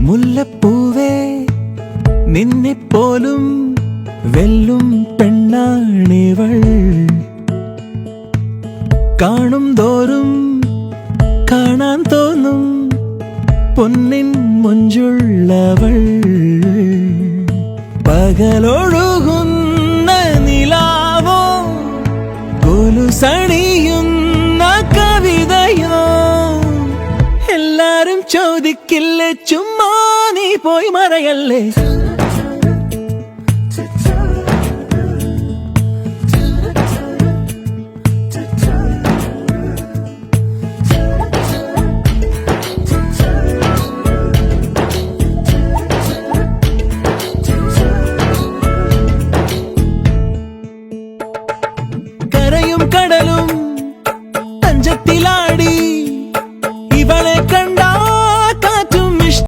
മുല്ലപ്പൂവേ നിന്നെപ്പോലും വെല്ലും പെണ്ണാണിവൾ. കാണും തോറും കാണാൻ തോന്നും പൊന്നിൻ മൊഞ്ചുള്ളവൾ. പകലൊഴുകുന്ന നിലാവോ കൊലുസണിയുന്ന കവിതയോ എല്ലാരും ചോദിക്കില്ലേ ചുമ്മാ നീ പോയി മറയല്ലേ.